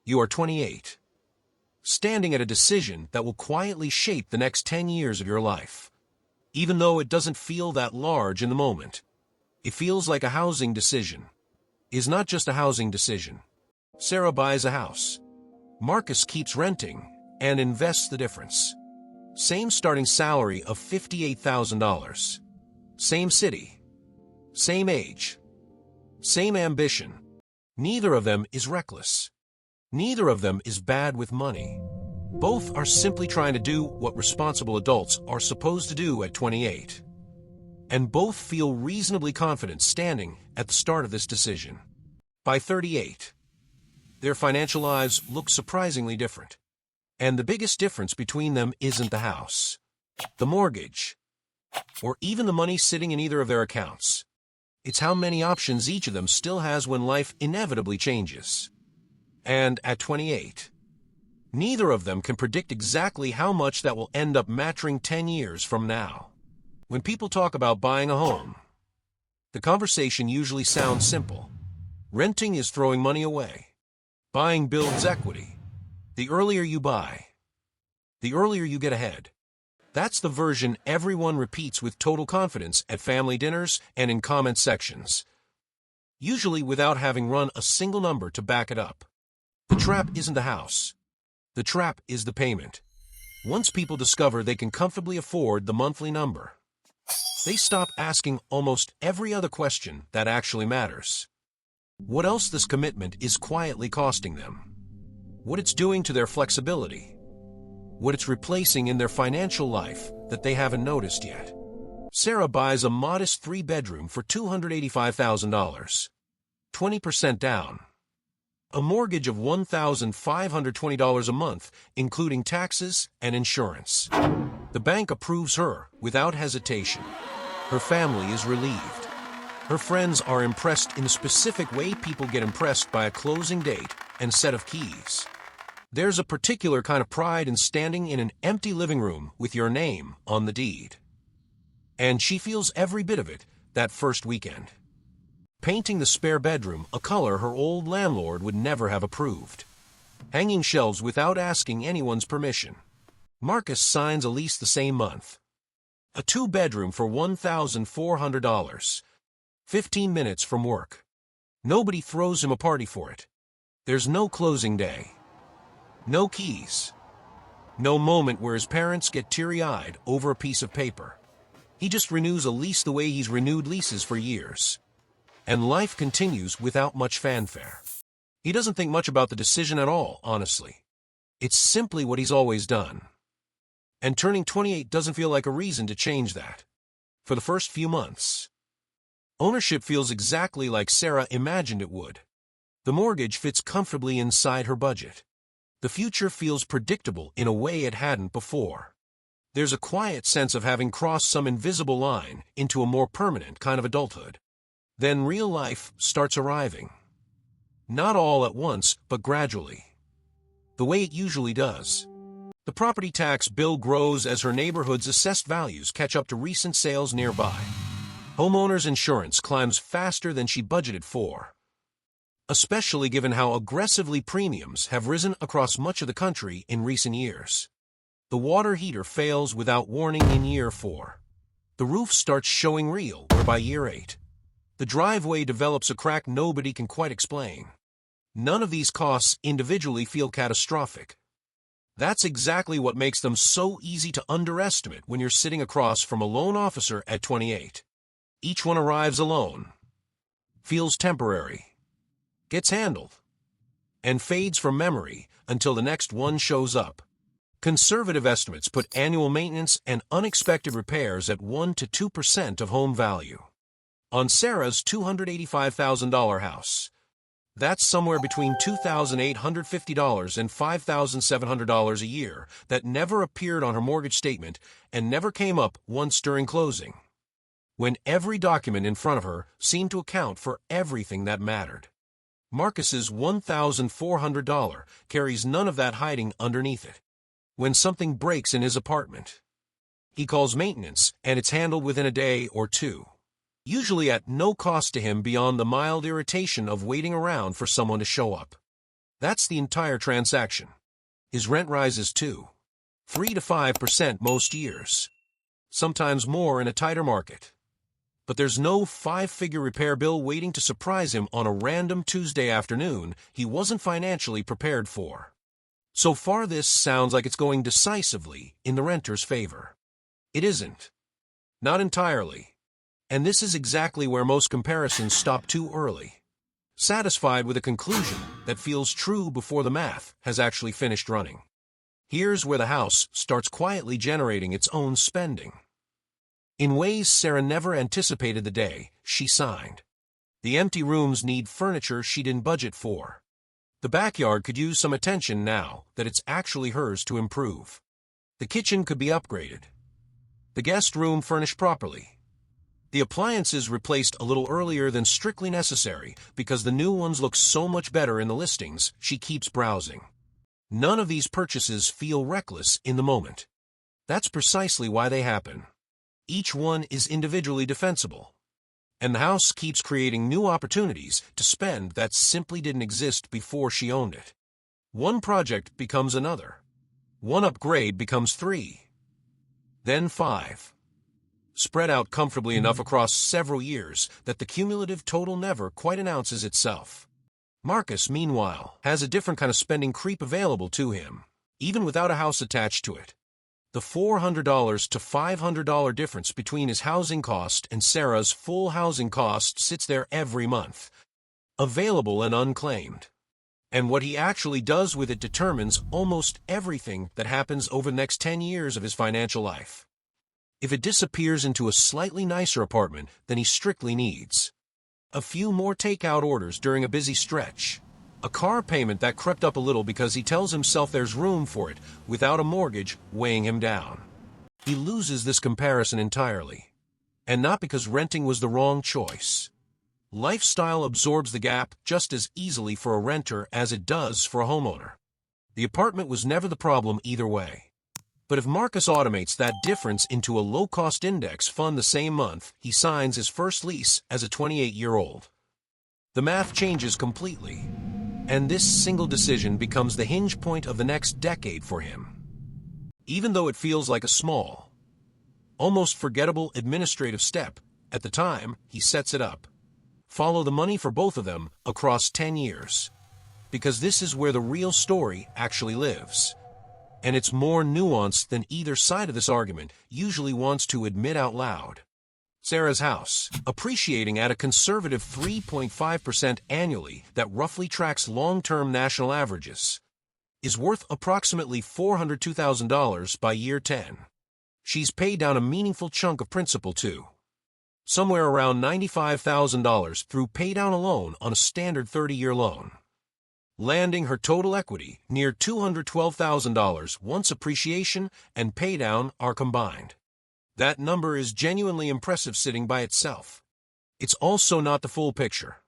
You are 28, standing at a decision that will quietly shape the next 10 years of your life. Even though it doesn't feel that large in the moment, it feels like a housing decision. It's not just a housing decision. Sarah buys a house. Marcus keeps renting and invests the difference. Same starting salary of $58,000. Same city. Same age. Same ambition. Neither of them is reckless. Neither of them is bad with money. Both are simply trying to do what responsible adults are supposed to do at 28. And both feel reasonably confident standing at the start of this decision. By 38, their financial lives look surprisingly different. And the biggest difference between them isn't the house, the mortgage, or even the money sitting in either of their accounts. It's how many options each of them still has when life inevitably changes. And at 28, neither of them can predict exactly how much that will end up mattering 10 years from now. When people talk about buying a home, the conversation usually sounds simple. Renting is throwing money away. Buying builds equity. The earlier you buy, the earlier you get ahead. That's the version everyone repeats with total confidence at family dinners and in comment sections, usually without having run a single number to back it up. The trap isn't the house. The trap is the payment. Once people discover they can comfortably afford the monthly number, they stop asking almost every other question that actually matters. What else this commitment is quietly costing them? What it's doing to their flexibility? What it's replacing in their financial life that they haven't noticed yet? Sarah buys a modest 3-bedroom for $285,000, 20% down. A mortgage of $1,520 a month, including taxes and insurance. The bank approves her without hesitation. Her family is relieved. Her friends are impressed in the specific way people get impressed by a closing date and set of keys. There's a particular kind of pride in standing in an empty living room with your name on the deed. And she feels every bit of it that first weekend. Painting the spare bedroom a color her old landlord would never have approved. Hanging shelves without asking anyone's permission. Marcus signs a lease the same month. A 2-bedroom for $1,400. 15 minutes from work. Nobody throws him a party for it. There's no closing day. No keys. No moment where his parents get teary-eyed over a piece of paper. He just renews a lease the way he's renewed leases for years. And life continues without much fanfare. He doesn't think much about the decision at all, honestly. It's simply what he's always done. And turning 28 doesn't feel like a reason to change that. For the first few months, ownership feels exactly like Sarah imagined it would. The mortgage fits comfortably inside her budget. The future feels predictable in a way it hadn't before. There's a quiet sense of having crossed some invisible line into a more permanent kind of adulthood. Then real life starts arriving. Not all at once, but gradually. The way it usually does. The property tax bill grows as her neighborhood's assessed values catch up to recent sales nearby. Homeowners insurance climbs faster than she budgeted for, especially given how aggressively premiums have risen across much of the country in recent years. The water heater fails without warning in year 4. The roof starts showing real, where by year 8, the driveway develops a crack nobody can quite explain. None of these costs individually feel catastrophic. That's exactly what makes them so easy to underestimate when you're sitting across from a loan officer at 28. Each one arrives alone, feels temporary, gets handled, and fades from memory until the next one shows up. Conservative estimates put annual maintenance and unexpected repairs at 1 to 2% of home value. On Sarah's $285,000 house, that's somewhere between $2,850 and $5,700 a year that never appeared on her mortgage statement and never came up once during closing, when every document in front of her seemed to account for everything that mattered. Marcus's $1,400 carries none of that hiding underneath it. When something breaks in his apartment, he calls maintenance and it's handled within a day or two, usually at no cost to him beyond the mild irritation of waiting around for someone to show up. That's the entire transaction. His rent rises too. 3 to 5% most years. Sometimes more in a tighter market. But there's no five-figure repair bill waiting to surprise him on a random Tuesday afternoon he wasn't financially prepared for. So far this sounds like it's going decisively in the renter's favor. It isn't. Not entirely. And this is exactly where most comparisons stop too early. Satisfied with a conclusion that feels true before the math has actually finished running. Here's where the house starts quietly generating its own spending. In ways Sarah never anticipated the day she signed. The empty rooms need furniture she didn't budget for. The backyard could use some attention now that it's actually hers to improve. The kitchen could be upgraded. The guest room furnished properly. The appliances replaced a little earlier than strictly necessary because the new ones look so much better in the listings she keeps browsing. None of these purchases feel reckless in the moment. That's precisely why they happen. Each one is individually defensible. And the house keeps creating new opportunities to spend that simply didn't exist before she owned it. One project becomes another. One upgrade becomes 3. Then 5. Spread out comfortably enough across several years that the cumulative total never quite announces itself. Marcus, meanwhile, has a different kind of spending creep available to him, even without a house attached to it. The $400 to $500 difference between his housing cost and Sarah's full housing cost sits there every month, available and unclaimed. And what he actually does with it determines almost everything that happens over the next 10 years of his financial life. If it disappears into a slightly nicer apartment than he strictly needs, a few more takeout orders during a busy stretch, a car payment that crept up a little because he tells himself there's room for it without a mortgage weighing him down, he loses this comparison entirely. And not because renting was the wrong choice. Lifestyle absorbs the gap just as easily for a renter as it does for a homeowner. The apartment was never the problem either way. But if Marcus automates that difference into a low-cost index fund the same month he signs his first lease as a 28-year-old, the math changes completely. And this single decision becomes the hinge point of the next decade for him. Even though it feels like a small, almost forgettable administrative step, at the time he sets it up. Follow the money for both of them across 10 years. Because this is where the real story actually lives. And it's more nuanced than either side of this argument usually wants to admit out loud. Sarah's house, appreciating at a conservative 3.5% annually that roughly tracks long-term national averages, is worth approximately $402,000 by year 10. She's paid down a meaningful chunk of principal too. Somewhere around $95,000 through paydown alone on a standard 30-year loan. Landing her total equity near $212,000 once appreciation and paydown are combined. That number is genuinely impressive sitting by itself. It's also not the full picture.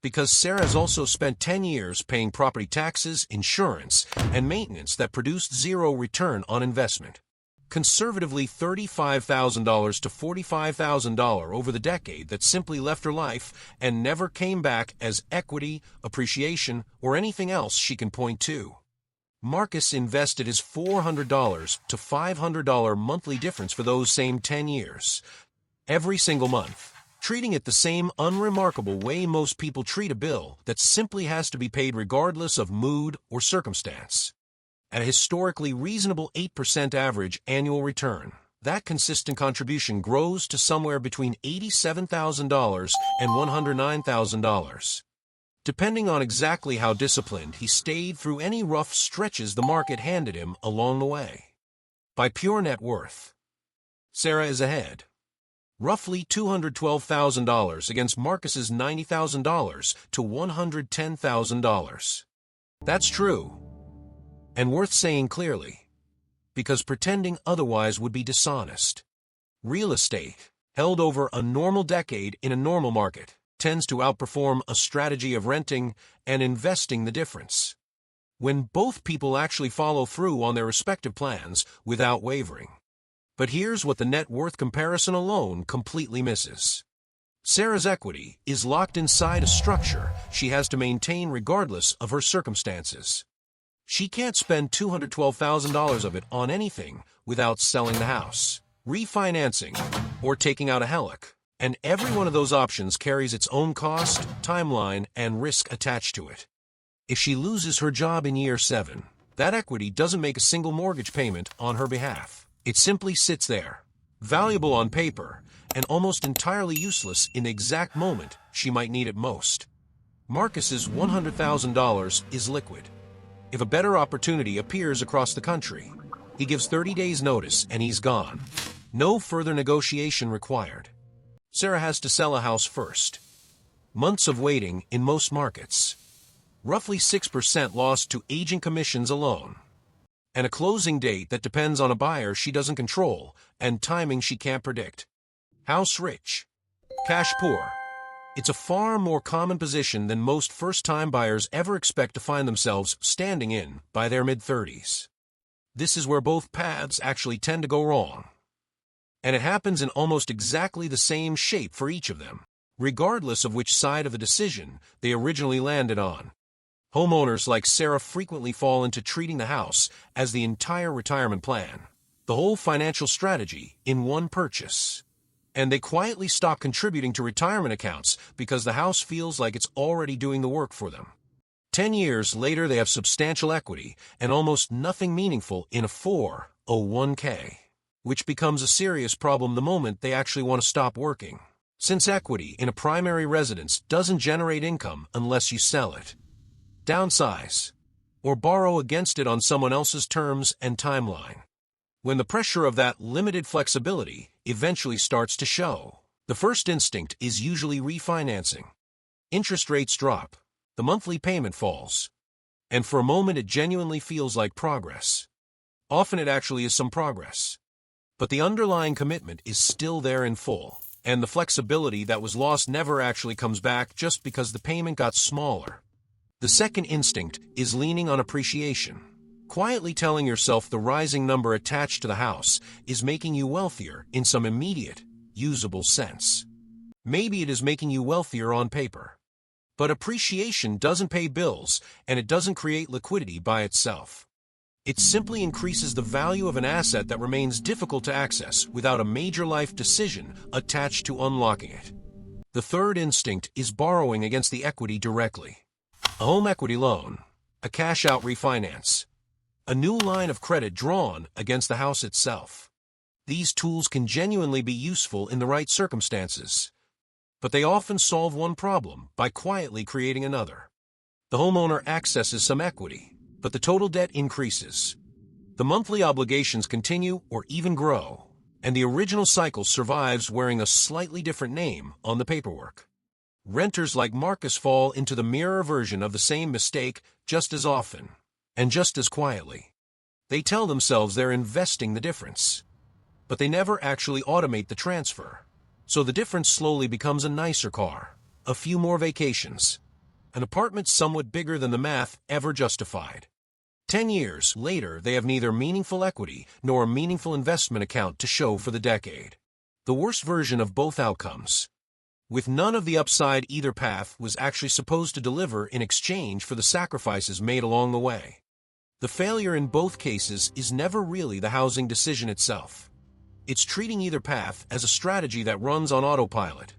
Because Sarah has also spent 10 years paying property taxes, insurance, and maintenance that produced zero return on investment. Conservatively $35,000 to $45,000 over the decade that simply left her life and never came back as equity, appreciation, or anything else she can point to. Marcus invested his $400 to $500 monthly difference for those same 10 years, every single month, treating it the same unremarkable way most people treat a bill that simply has to be paid regardless of mood or circumstance. At a historically reasonable 8% average annual return, that consistent contribution grows to somewhere between $87,000 and $109,000. Depending on exactly how disciplined he stayed through any rough stretches the market handed him along the way. By pure net worth, Sarah is ahead. Roughly $212,000 against Marcus's $90,000 to $110,000. That's true. And worth saying clearly, because pretending otherwise would be dishonest. Real estate, held over a normal decade in a normal market, tends to outperform a strategy of renting and investing the difference. When both people actually follow through on their respective plans without wavering. But here's what the net worth comparison alone completely misses. Sarah's equity is locked inside a structure she has to maintain regardless of her circumstances. She can't spend $212,000 of it on anything without selling the house, refinancing, or taking out a HELOC. And every one of those options carries its own cost, timeline, and risk attached to it. If she loses her job in year 7, that equity doesn't make a single mortgage payment on her behalf. It simply sits there, valuable on paper, and almost entirely useless in the exact moment she might need it most. Marcus's $100,000 is liquid. If a better opportunity appears across the country, he gives 30 days notice and he's gone. No further negotiation required. Sarah has to sell a house first. Months of waiting in most markets. Roughly 6% lost to agent commissions alone. And a closing date that depends on a buyer she doesn't control and timing she can't predict. House rich, cash poor. It's a far more common position than most first-time buyers ever expect to find themselves standing in by their mid-30s. This is where both paths actually tend to go wrong. And it happens in almost exactly the same shape for each of them, regardless of which side of the decision they originally landed on. Homeowners like Sarah frequently fall into treating the house as the entire retirement plan, the whole financial strategy in one purchase. And they quietly stop contributing to retirement accounts because the house feels like it's already doing the work for them. 10 years later, they have substantial equity and almost nothing meaningful in a 401k, which becomes a serious problem the moment they actually want to stop working, since equity in a primary residence doesn't generate income unless you sell it, downsize, or borrow against it on someone else's terms and timeline. When the pressure of that limited flexibility eventually starts to show, the first instinct is usually refinancing. Interest rates drop, the monthly payment falls, and for a moment it genuinely feels like progress. Often it actually is some progress. But the underlying commitment is still there in full, and the flexibility that was lost never actually comes back just because the payment got smaller. The second instinct is leaning on appreciation. Quietly telling yourself the rising number attached to the house is making you wealthier in some immediate, usable sense. Maybe it is making you wealthier on paper. But appreciation doesn't pay bills, and it doesn't create liquidity by itself. It simply increases the value of an asset that remains difficult to access without a major life decision attached to unlocking it. The third instinct is borrowing against the equity directly. A home equity loan, a cash-out refinance, a new line of credit drawn against the house itself. These tools can genuinely be useful in the right circumstances, but they often solve one problem by quietly creating another. The homeowner accesses some equity, but the total debt increases. The monthly obligations continue or even grow, and the original cycle survives wearing a slightly different name on the paperwork. Renters like Marcus fall into the mirror version of the same mistake just as often. And just as quietly. They tell themselves they're investing the difference. But they never actually automate the transfer. So the difference slowly becomes a nicer car, a few more vacations, an apartment somewhat bigger than the math ever justified. 10 years later, they have neither meaningful equity nor a meaningful investment account to show for the decade. The worst version of both outcomes. With none of the upside either path was actually supposed to deliver in exchange for the sacrifices made along the way. The failure in both cases is never really the housing decision itself. It's treating either path as a strategy that runs on autopilot.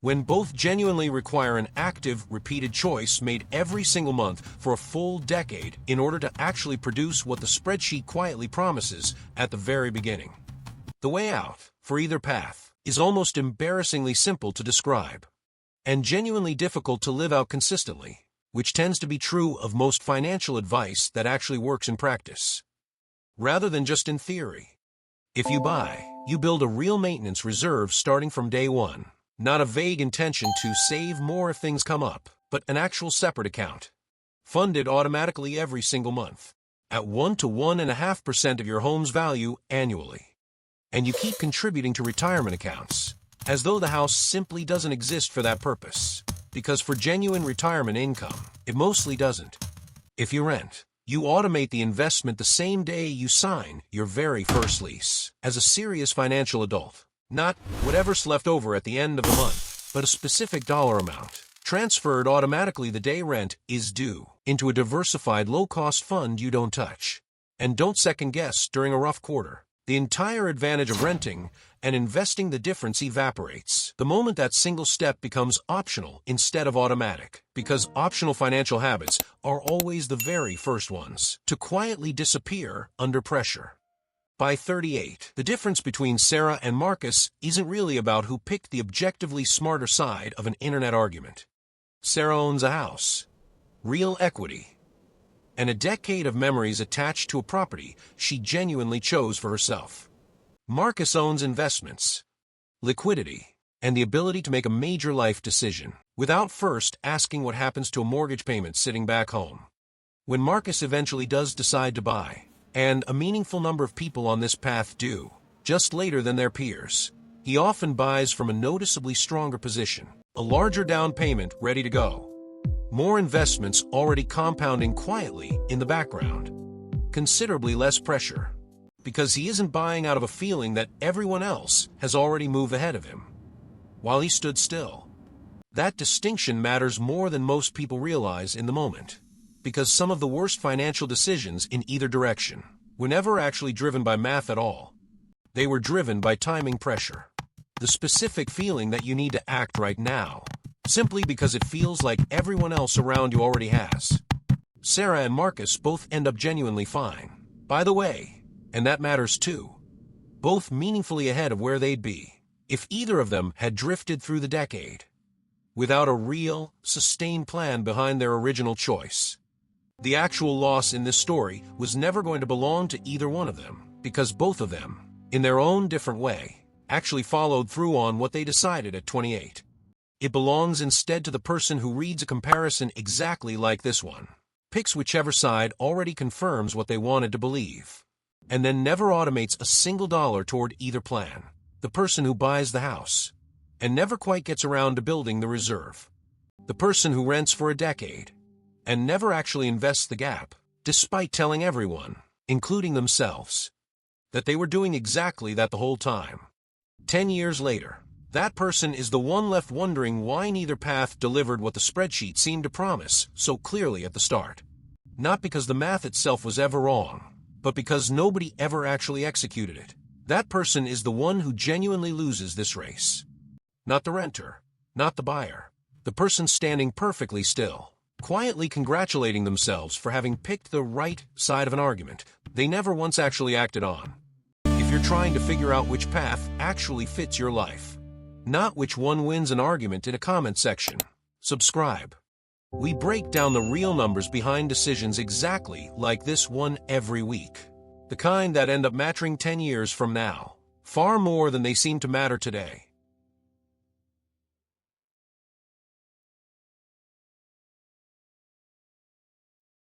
When both genuinely require an active, repeated choice made every single month for a full decade in order to actually produce what the spreadsheet quietly promises at the very beginning. The way out, for either path, is almost embarrassingly simple to describe, and genuinely difficult to live out consistently, which tends to be true of most financial advice that actually works in practice, rather than just in theory. If you buy, you build a real maintenance reserve starting from day one, not a vague intention to save more if things come up, but an actual separate account, funded automatically every single month, at 1 to 1.5% of your home's value annually. And you keep contributing to retirement accounts, as though the house simply doesn't exist for that purpose. Because for genuine retirement income, it mostly doesn't. If you rent, you automate the investment the same day you sign your very first lease. As a serious financial adult, not whatever's left over at the end of the month. but a specific dollar amount, transferred automatically the day rent is due, into a diversified low-cost fund you don't touch. And don't second-guess during a rough quarter. The entire advantage of renting and investing the difference evaporates the moment that single step becomes optional instead of automatic, because optional financial habits are always the very first ones to quietly disappear under pressure. By 38, the difference between Sarah and Marcus isn't really about who picked the objectively smarter side of an internet argument. Sarah owns a house, real equity, and a decade of memories attached to a property she genuinely chose for herself. Marcus owns investments, liquidity, and the ability to make a major life decision without first asking what happens to a mortgage payment sitting back home. When Marcus eventually does decide to buy, and a meaningful number of people on this path do, just later than their peers, he often buys from a noticeably stronger position, a larger down payment ready to go, more investments already compounding quietly in the background, considerably less pressure, because he isn't buying out of a feeling that everyone else has already moved ahead of him, while he stood still. That distinction matters more than most people realize in the moment, because some of the worst financial decisions in either direction were never actually driven by math at all. They were driven by timing pressure, the specific feeling that you need to act right now, simply because it feels like everyone else around you already has. Sarah and Marcus both end up genuinely fine, by the way, and that matters too. Both meaningfully ahead of where they'd be if either of them had drifted through the decade without a real, sustained plan behind their original choice. The actual loss in this story was never going to belong to either one of them, because both of them, in their own different way, actually followed through on what they decided at 28. It belongs instead to the person who reads a comparison exactly like this one, picks whichever side already confirms what they wanted to believe, and then never automates a single dollar toward either plan. The person who buys the house, and never quite gets around to building the reserve. The person who rents for a decade, and never actually invests the gap, despite telling everyone, including themselves, that they were doing exactly that the whole time. 10 years later, that person is the one left wondering why neither path delivered what the spreadsheet seemed to promise so clearly at the start. Not because the math itself was ever wrong, but because nobody ever actually executed it. That person is the one who genuinely loses this race. Not the renter, not the buyer, the person standing perfectly still, quietly congratulating themselves for having picked the right side of an argument they never once actually acted on. If you're trying to figure out which path actually fits your life, not which one wins an argument in a comment section, subscribe. We break down the real numbers behind decisions exactly like this one every week. The kind that end up mattering 10 years from now, far more than they seem to matter today.